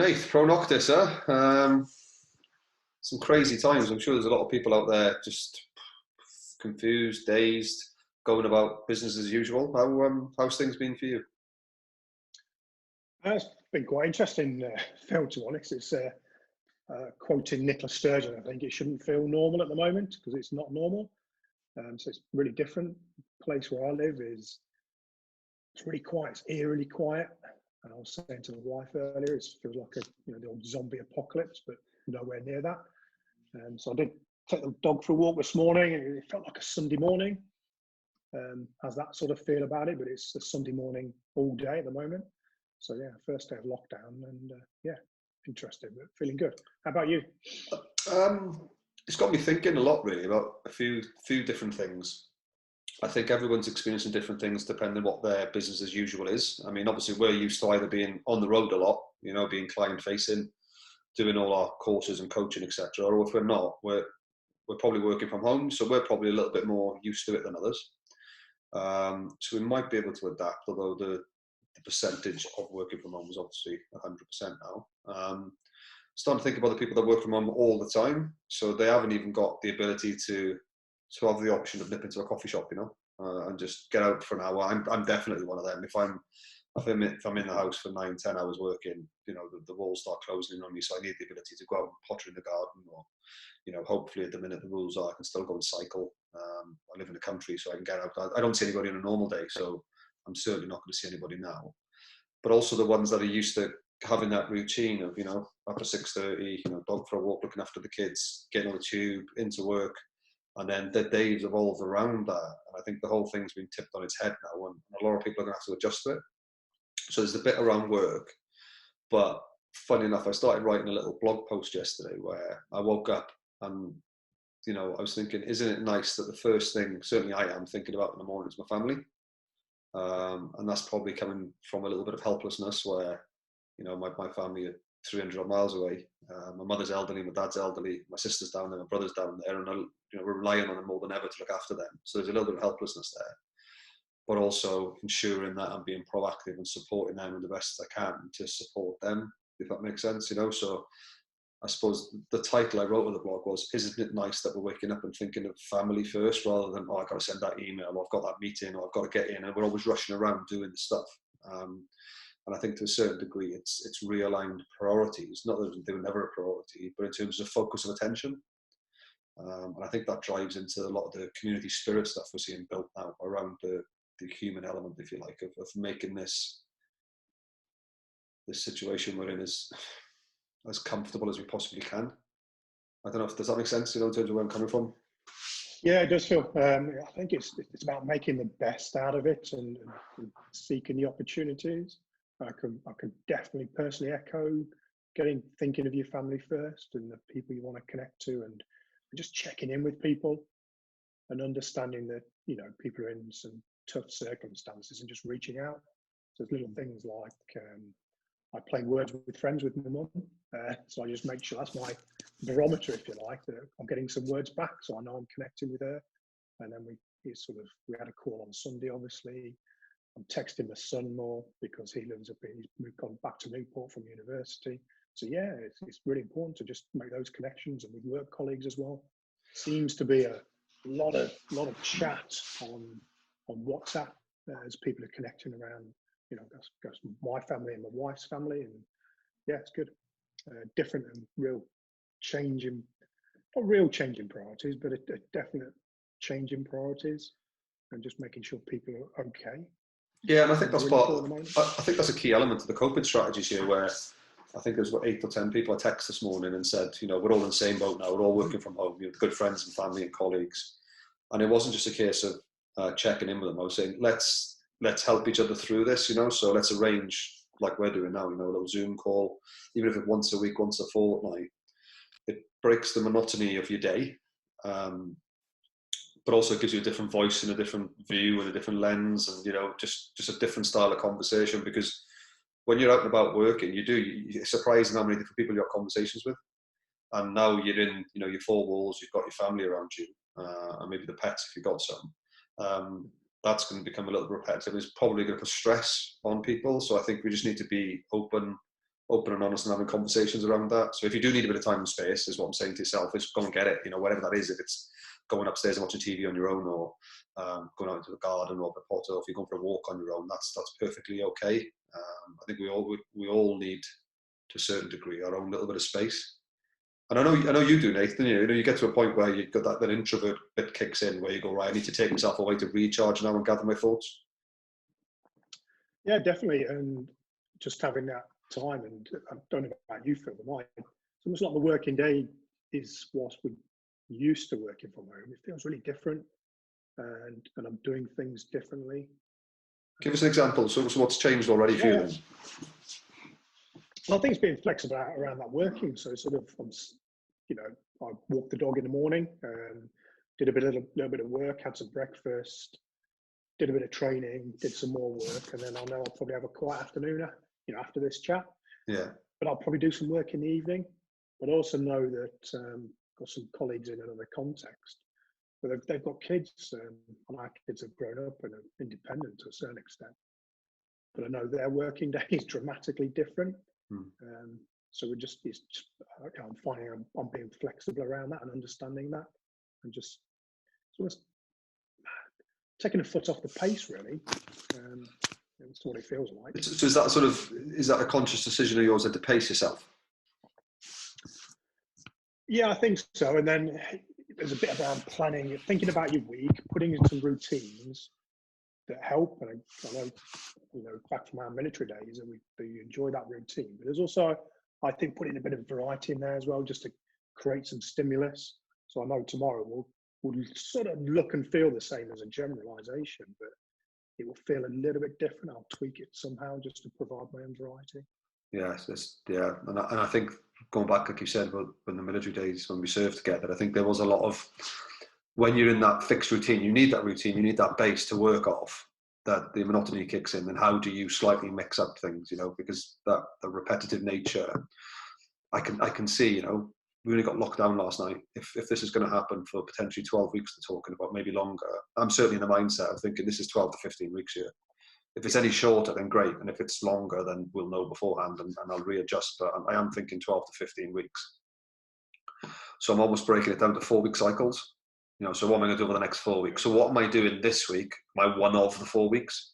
Nath, Pro-Noctis, huh? Some crazy times. I'm sure there's a lot of people out there just confused, dazed, going about business as usual. How's things been for you? It's been quite interesting, Phil, to be honest. It's quoting Nicola Sturgeon, I think it shouldn't feel normal at the moment because it's not normal. So it's really different. The place where I live it's really quiet. It's eerily quiet. And I was saying to my wife earlier, it feels like the old zombie apocalypse, but nowhere near that. So I did take the dog for a walk this morning, and it felt like a Sunday morning. Has that sort of feel about it, but it's a Sunday morning all day at the moment. So yeah, first day of lockdown, and yeah, interesting, but feeling good. How about you? It's got me thinking a lot, really, about a few different things. I think everyone's experiencing different things depending on what their business as usual is. I mean, obviously, we're used to either being on the road a lot, being client facing, doing all our courses and coaching, etc. Or if we're not, we're probably working from home, so we're probably a little bit more used to it than others. So we might be able to adapt, although the percentage of working from home is obviously 100% now. Starting to think about the people that work from home all the time, so they haven't even got the ability to have the option of nip into a coffee shop, and just get out for an hour. I'm definitely one of them. If I'm in the house for 9-10 hours working, the walls start closing in on me, so I need the ability to go out and potter in the garden, or hopefully at the minute the rules are I can still go and cycle. I live in the country, so I can get out. I don't see anybody on a normal day, so I'm certainly not going to see anybody now. But also the ones that are used to having that routine of, up at 6:30, dog for a walk, looking after the kids, getting on the tube, into work, and then the days evolved around that. And I think the whole thing's been tipped on its head now, and a lot of people are going to have to adjust to it. So there's the bit around work, but funny enough, I started writing a little blog post yesterday where I woke up and, I was thinking, isn't it nice that the first thing, certainly I am thinking about in the morning, is my family. And that's probably coming from a little bit of helplessness where, my family are 300 odd miles away. My mother's elderly, my dad's elderly, my sister's down there, my brother's down there, and we're relying on them more than ever to look after them. So there's a little bit of helplessness there, but also ensuring that I'm being proactive and supporting them in the best I can to support them, if that makes sense, So I suppose the title I wrote of the blog was, isn't it nice that we're waking up and thinking of family first rather than, I've got to send that email, or I've got that meeting, or I've got to get in, and we're always rushing around doing the stuff. And I think to a certain degree, it's realigned priorities. Not that they were never a priority, but in terms of focus of attention. And I think that drives into a lot of the community spirit stuff we're seeing built now around the human element, if you like, of making this situation we're in as comfortable as we possibly can. I don't know, does that make sense, in terms of where I'm coming from? Yeah, it does feel. I think it's about making the best out of it and seeking the opportunities. I can definitely personally echo thinking of your family first and the people you want to connect to, and just checking in with people and understanding that people are in some tough circumstances and just reaching out. So there's little things like I play words with friends with my mum, so I just make sure that's my barometer, if you like, that I'm getting some words back, so I know I'm connecting with her. And then we had a call on Sunday, obviously. I'm texting my son more because he lives we've gone back to Newport from university. So yeah, it's really important to just make those connections, and with work colleagues as well. Seems to be a lot of chat on WhatsApp as people are connecting around. That's my family and my wife's family, and yeah, it's good. Different and not real change in priorities, but a definite change in priorities, and just making sure people are okay. Yeah, and I think that's I think that's a key element of the coping strategies here, where I think there's 8 or 10 people I texted this morning and said, we're all in the same boat now. We're all working from home. Good friends and family and colleagues, and it wasn't just a case of checking in with them. I was saying, let's help each other through this, so let's arrange, like we're doing now, a little Zoom call, even if it's once a week, once a fortnight. It breaks the monotony of your day, but also gives you a different voice and a different view and a different lens, and just a different style of conversation. Because when you're out and about working, you're surprised how many different people you have conversations with. And now you're in your 4 walls, you've got your family around you, and maybe the pets if you've got some. That's going to become a little repetitive. It's probably going to put stress on people. So I think we just need to be open open and honest and having conversations around that. So if you do need a bit of time and space, is what I'm saying to yourself, is go and get it, you know, whatever that is. If it's going upstairs and watching TV on your own, or going out into the garden or the pot, or if you're going for a walk on your own, that's perfectly okay. I think we all need, to a certain degree, our own little bit of space. And I know you do, Nathan. You know, you get to a point where you've got that introvert bit kicks in, where you go, right, I need to take myself away to recharge now and gather my thoughts. Yeah, definitely. And just having that time, and I don't know about you, Phil, but mine, it's almost like the working day is what we're used to working from home. It feels really different, and I'm doing things differently. Give us an example. So what's changed already for you then? Well, I think it's being flexible around that working. So sort of, you know, I walk the dog in the morning, did a little bit of work, had some breakfast, did a bit of training, did some more work, and then I know I'll probably have a quiet afternoon, you know, after this chat. Yeah. But I'll probably do some work in the evening. But I also know that got some colleagues in another context, but they've got kids, and our kids have grown up and are independent to a certain extent. But I know their working day is dramatically different. So I'm finding I'm being flexible around that and understanding that, and just sort of taking a foot off the pace, really. That's what it feels like. So is that a conscious decision of yours to pace yourself? Yeah, I think so. And then there's a bit around planning, thinking about your week, putting in some routines that help. And I know, you know, back from our military days, and we enjoy that routine. But there's also, I think, putting a bit of variety in there as well, just to create some stimulus. So I know tomorrow will sort of look and feel the same as a generalization, but it will feel a little bit different. I'll tweak it somehow just to provide my own variety. Yes, yeah, and I think going back, like you said, when the military days when we served together, I think there was a lot of, when you're in that fixed routine, you need that routine, you need that base to work off. That the monotony kicks in, and how do you slightly mix up things? You know, because the repetitive nature, I can see. You know, we only got locked down last night. If this is going to happen for potentially 12 weeks, they're talking about, maybe longer. I'm certainly in the mindset of thinking this is 12 to 15 weeks here. If it's any shorter, then great. And if it's longer, then we'll know beforehand and I'll readjust. But I am thinking 12 to 15 weeks. So I'm almost breaking it down to 4-week cycles. You know, so what am I going to do over the next 4 weeks? So what am I doing this week? My one of the 4 weeks.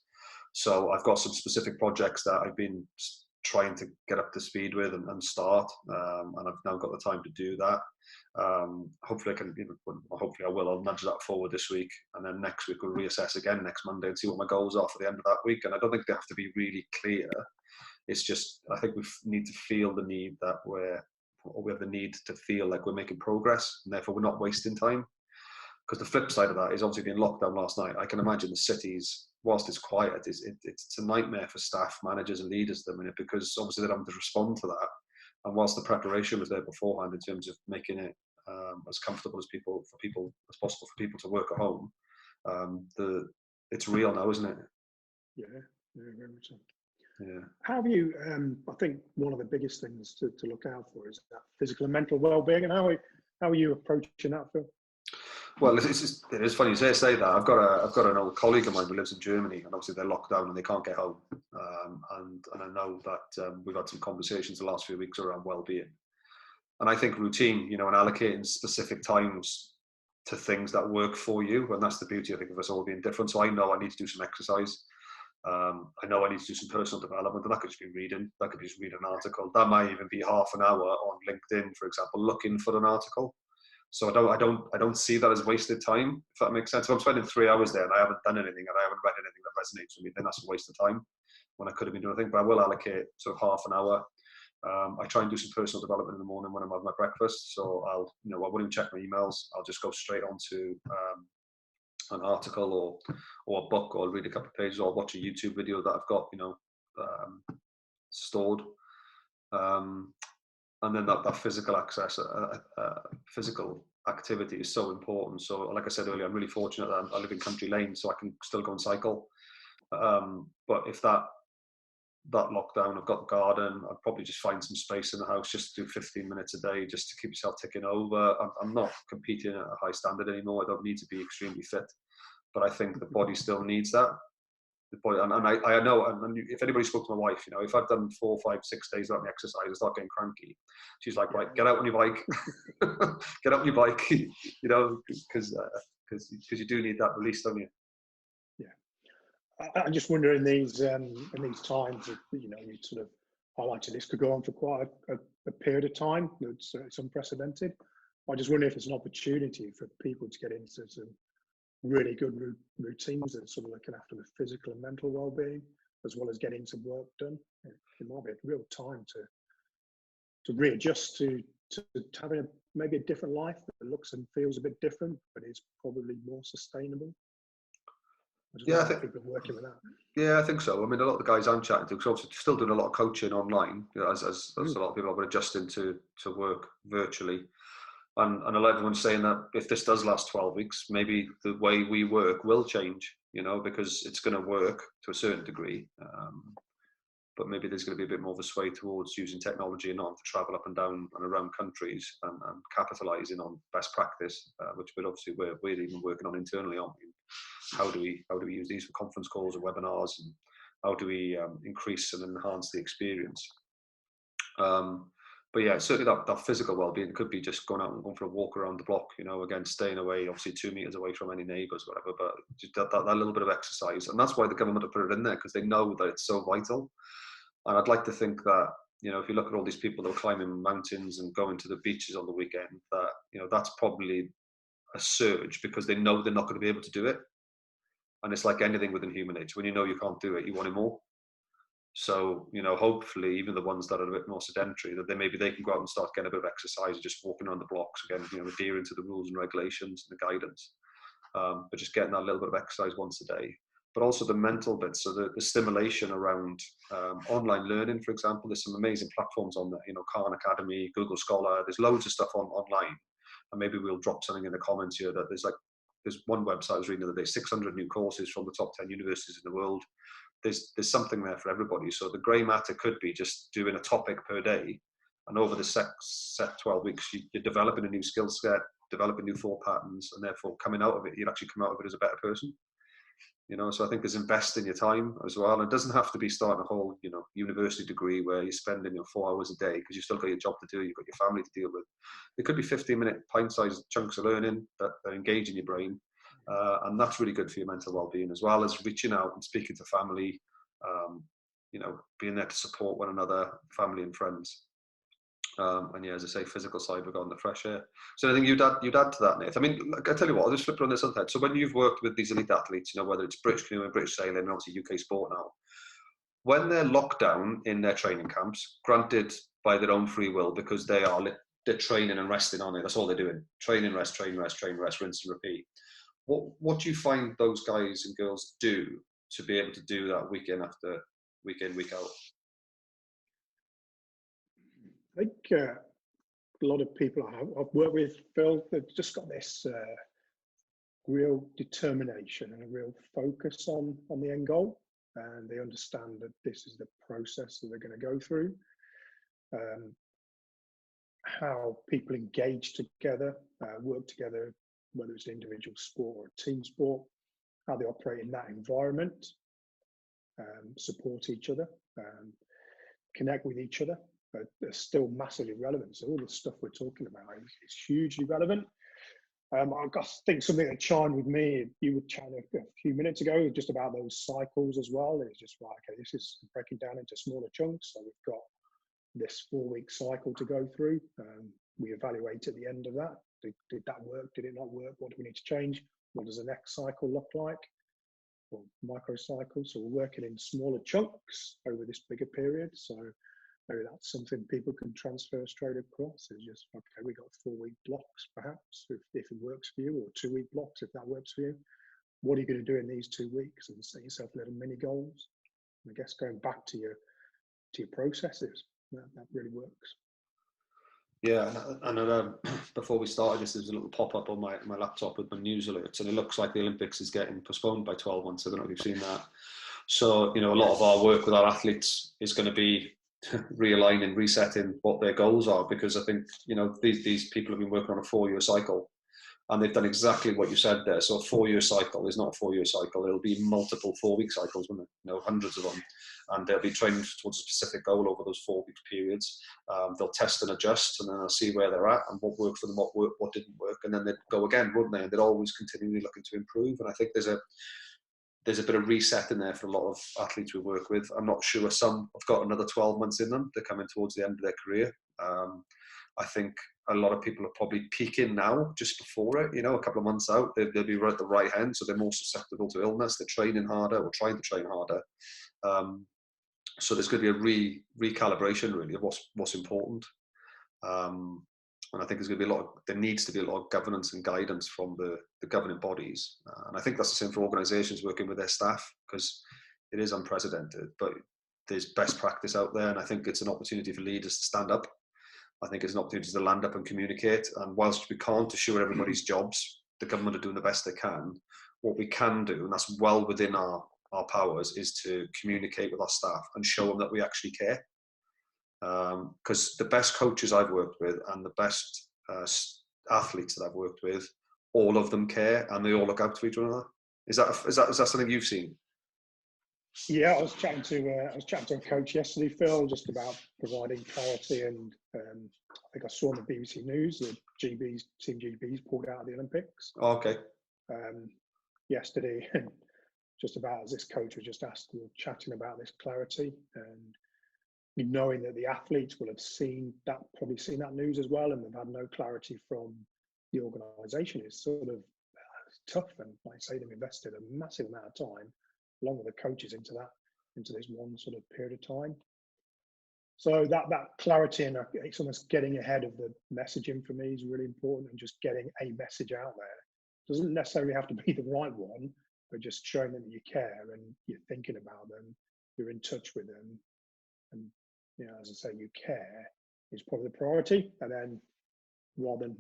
So I've got some specific projects that I've been trying to get up to speed with and start. And I've now got the time to do that. Hopefully I can, hopefully I will. I'll nudge that forward this week, and then next week we'll reassess again next Monday and see what my goals are for the end of that week. And I don't think they have to be really clear. It's just, I think we need to feel the need that we have the need to feel like we're making progress, and therefore we're not wasting time. Because the flip side of that is obviously being locked down last night. I can imagine the cities, whilst it's quiet, it's a nightmare for staff, managers and leaders at the minute, because obviously they're having to respond to that. And whilst the preparation was there beforehand in terms of making it as comfortable as possible for people to work at home, it's real now, isn't it? Yeah, very much so. Yeah. How have you? I think one of the biggest things to look out for is that physical and mental well-being. And how are you approaching that, Phil? Well, it is funny you say that. I've got an old colleague of mine who lives in Germany, and obviously they're locked down and they can't get home. And I know that we've had some conversations the last few weeks around well-being. And I think routine, you know, and allocating specific times to things that work for you, and that's the beauty, I think, of us all being different. So I know I need to do some exercise. I know I need to do some personal development, and that could just be reading. That could be just read an article. That might even be half an hour on LinkedIn, for example, looking for an article. So I don't see that as wasted time, if that makes sense. If I'm spending 3 hours there and I haven't done anything and I haven't read anything that resonates with me, then that's a waste of time when I could have been doing anything. But I will allocate sort of half an hour. I try and do some personal development in the morning when I'm having my breakfast. So I won't even check my emails. I'll just go straight onto an article or a book, or read a couple of pages, or watch a YouTube video that I've got, stored. And then that physical access, physical activity is so important. So like I said earlier, I'm really fortunate that I live in Country Lane, so I can still go and cycle. But if that lockdown, I've got the garden, I'd probably just find some space in the house just to do 15 minutes a day, just to keep yourself ticking over. I'm not competing at a high standard anymore. I don't need to be extremely fit, but I think the body still needs that. And I know, and if anybody spoke to my wife, you know, if I've done 4, 5, 6 days without any exercise, I start getting cranky. She's like, right, get out on your bike, get out on your bike, you know, because you do need that release, don't you? Yeah, I just wonder in these times, that, you know, you sort of highlighted this could go on for quite a period of time. It's unprecedented. I just wonder if it's an opportunity for people to get into some really good routines and sort of looking after the physical and mental well-being, as well as getting some work done. It might be a real time to readjust to having maybe a different life that looks and feels a bit different, but is probably more sustainable. Yeah, I think people are working with that. Yeah, I think so. I mean, a lot of the guys I'm chatting to, because obviously still doing a lot of coaching online, you know, as a lot of people are adjusting to work virtually. And a lot of everyone's saying that if this does last 12 weeks, maybe the way we work will change, you know, because it's going to work to a certain degree. But maybe there's going to be a bit more of a sway towards using technology and not to travel up and down and around countries and capitalising on best practice, which we're even working on internally, aren't we? How do we use these for conference calls or webinars, and how do we increase and enhance the experience? But yeah, certainly that physical well-being could be just going out and going for a walk around the block, you know, again, staying away, obviously 2 meters away from any neighbours, whatever, but just that little bit of exercise. And that's why the government have put it in there, because they know that it's so vital. And I'd like to think that, you know, if you look at all these people that are climbing mountains and going to the beaches on the weekend, that, you know, that's probably a surge because they know they're not going to be able to do it. And it's like anything within human nature. When you know you can't do it, you want it more. So, you know, hopefully even the ones that are a bit more sedentary, that maybe they can go out and start getting a bit of exercise, just walking around the blocks again, you know, adhering to the rules and regulations and the guidance, but just getting that little bit of exercise once a day. But also the mental bit, so the stimulation around online learning, for example. There's some amazing platforms on there, you know, Khan Academy, Google Scholar. There's loads of stuff online, and maybe we'll drop something in the comments here that there's one website I was reading the other day, 600 new courses from the top 10 universities in the world. There's something there for everybody. So the grey matter could be just doing a topic per day, and over the set 12 weeks, you're developing a new skill set, developing new thought patterns, and therefore coming out of it, you'll actually come out of it as a better person. You know, so I think there's investing your time as well. It doesn't have to be starting a whole, you know, university degree where you're spending 4 hours a day, because you've still got your job to do, you've got your family to deal with. It could be 15-minute pint-sized chunks of learning that engage in your brain. And that's really good for your mental well-being, as well as reaching out and speaking to family, you know, being there to support one another, family and friends. And yeah, as I say, physical side regarding the fresh air. So I think you'd add to that, Nath. I mean, I tell you what, I'll just flip on this other side. So when you've worked with these elite athletes, you know, whether it's British canoeing, British sailing, and obviously UK sport now, when they're locked down in their training camps, granted by their own free will, because they're training and resting on it. That's all they're doing: training, rest, train, rest, train, rest, rinse and repeat. What do you find those guys and girls do to be able to do that week in after week in, week out? I think a lot of people I've worked with, Phil, they've just got this real determination and a real focus on the end goal, and they understand that this is the process that they're going to go through. How people engage together, work together, whether it's an individual sport or a team sport, how they operate in that environment, support each other, connect with each other, but they're still massively relevant. So all the stuff we're talking about is hugely relevant. I think something that chimed with me, you were chatting a few minutes ago, just about those cycles as well. It's just like, okay, this is breaking down into smaller chunks. So we've got this 4-week cycle to go through. We evaluate at the end of that. Did that work? Did it not work? What do we need to change? What does the next cycle look like? Or microcycles. So we're working in smaller chunks over this bigger period. So maybe that's something people can transfer straight across. It's just, okay, we got 4-week blocks perhaps, if it works for you, or 2-week blocks if that works for you. What are you going to do in these 2 weeks? And set yourself little mini goals. And I guess going back to your processes, that really works. Yeah, and before we started this, there's a little pop-up on my laptop with my news alerts, and it looks like the Olympics is getting postponed by 12 months. I don't know if you've seen that. So, you know, a lot of our work with our athletes is going to be realigning, resetting what their goals are, because I think, you know, these people have been working on a 4-year cycle, And they've done exactly what you said there. So a 4-year cycle is not a 4-year cycle. It'll be multiple 4-week cycles, won't it? You know, hundreds of them. And they'll be trained towards a specific goal over those 4-week periods. They'll test and adjust, and then they'll see where they're at and what worked for them, what worked, what didn't work. And then they'd go again, wouldn't they? And they're always continually looking to improve. And I think there's a bit of reset in there for a lot of athletes we work with. I'm not sure some have got another 12 months in them. They're coming towards the end of their career. I think a lot of people are probably peaking now, just before it, you know, a couple of months out, they'll be right at the right end, so they're more susceptible to illness. They're training harder or trying to train harder. So there's going to be a recalibration really of what's important. And I think there needs to be a lot of governance and guidance from the governing bodies. And I think that's the same for organisations working with their staff, because it is unprecedented, but there's best practice out there. And I think it's an opportunity for leaders to stand up. I think it's an opportunity to land up and communicate. And whilst we can't assure everybody's jobs, the government are doing the best they can. What we can do, and that's well within our powers, is to communicate with our staff and show them that we actually care. Because the best coaches I've worked with and the best athletes that I've worked with, all of them care and they all look out for each other. Is that something you've seen? Yeah, I was chatting to a coach yesterday, Phil, just about providing clarity, and I think I saw on the BBC News that Team GB's pulled out of the Olympics. Oh, okay. Yesterday, and just about as this coach was just asked, we were chatting about this clarity, and knowing that the athletes will have probably seen that news as well, and they've had no clarity from the organisation. It's sort of tough, and like I say, they've invested a massive amount of time, along with the coaches, into this one sort of period of time. So that clarity, and it's almost getting ahead of the messaging for me, is really important, and just getting a message out there. It doesn't necessarily have to be the right one, but just showing them that you care and you're thinking about them, you're in touch with them, and as I say, you care is probably the priority. And then rather than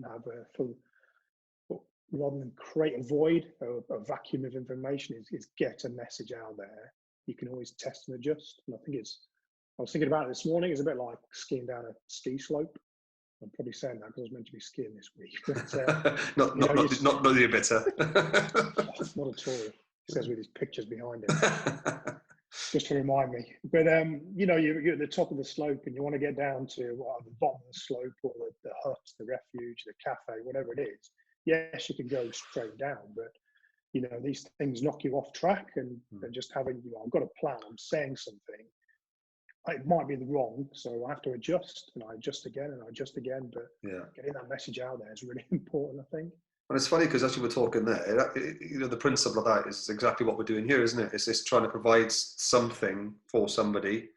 create a void, a vacuum of information, is get a message out there. You can always test and adjust. And I was thinking about it this morning. It's a bit like skiing down a ski slope. I'm probably saying that because I was meant to be skiing this week. But, not that you're bitter. Not at all. It says with his pictures behind it. Just to remind me. But you're at the top of the slope and you want to get down to the bottom of the slope, or the hut, the refuge, the cafe, whatever it is. Yes, you can go straight down, but these things knock you off track, and just having, I've got a plan, I'm saying something, it might be the wrong, so I have to adjust, and I adjust again, but getting that message out there is really important, I think. And it's funny because as you were talking there, the principle of that is exactly what we're doing here, isn't it? It's just trying to provide something for somebody.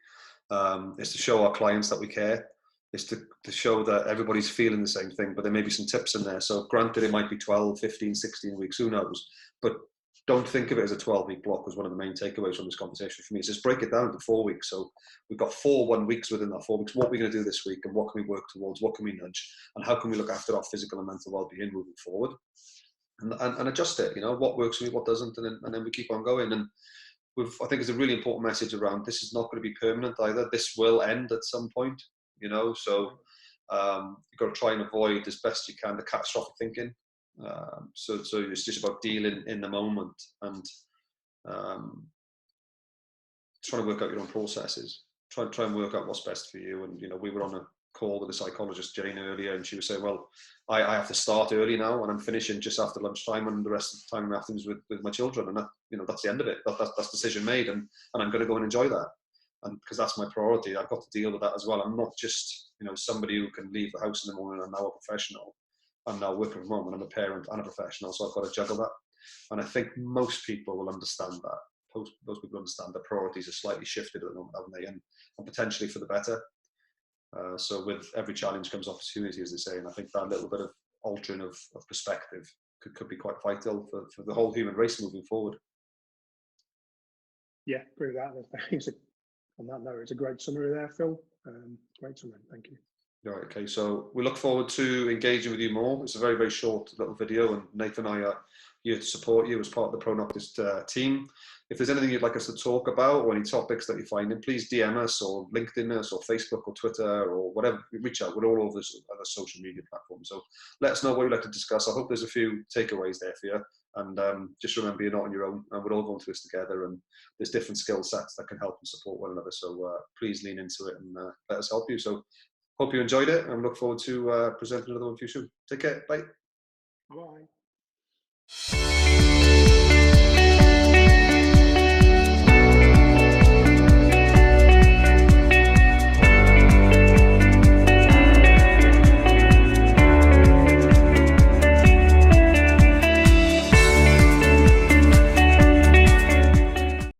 It's to show our clients that we care. It's to show that everybody's feeling the same thing, but there may be some tips in there. So granted, it might be 12, 15, 16 weeks, who knows? But don't think of it as a 12-week block, was one of the main takeaways from this conversation for me. Is just break it down into 4 weeks. So we've got 4 1 weeks within that 4 weeks. What are we going to do this week, and what can we work towards? What can we nudge? And how can we look after our physical and mental well-being moving forward? And adjust it, what works for me, what doesn't, and then we keep on going. And I think it's a really important message around, this is not going to be permanent either. This will end at some point, so you've got to try and avoid as best you can the catastrophic thinking. So it's just about dealing in the moment and trying to work out your own processes. Try and work out what's best for you. And we were on a call with a psychologist, Jane, earlier, and she was saying, well, I have to start early now, and I'm finishing just after lunchtime, and the rest of the time afterwards with my children, and that, that's the end of it. That's decision made, and I'm going to go and enjoy that. And because that's my priority, I've got to deal with that as well. I'm not just somebody who can leave the house in the morning. I'm now a professional. I'm now working from home, and I'm a parent and a professional, so I've got to juggle that. And I think most people will understand that. Most people understand that priorities are slightly shifted at the moment, haven't they? And potentially for the better. So with every challenge comes opportunity, as they say. And I think that little bit of altering of perspective could be quite vital for the whole human race moving forward. Yeah, agree with that. On that note, it's a great summary there, Phil. Great summary, thank you. Right, okay, so we look forward to engaging with you more. It's a very, very short little video, and Nathan and I are here to support you as part of the Pro-Noctis team. If there's anything you'd like us to talk about or any topics that you're finding, please DM us or LinkedIn us or Facebook or Twitter or whatever. Reach out. We're all over other social media platforms. So let us know what you'd like to discuss. I hope there's a few takeaways there for you. And just remember, you're not on your own, and we're all going through this together. And there's different skill sets that can help and support one another. So please lean into it and let us help you. So hope you enjoyed it, and look forward to presenting another one for you soon. Take care. Bye. Bye.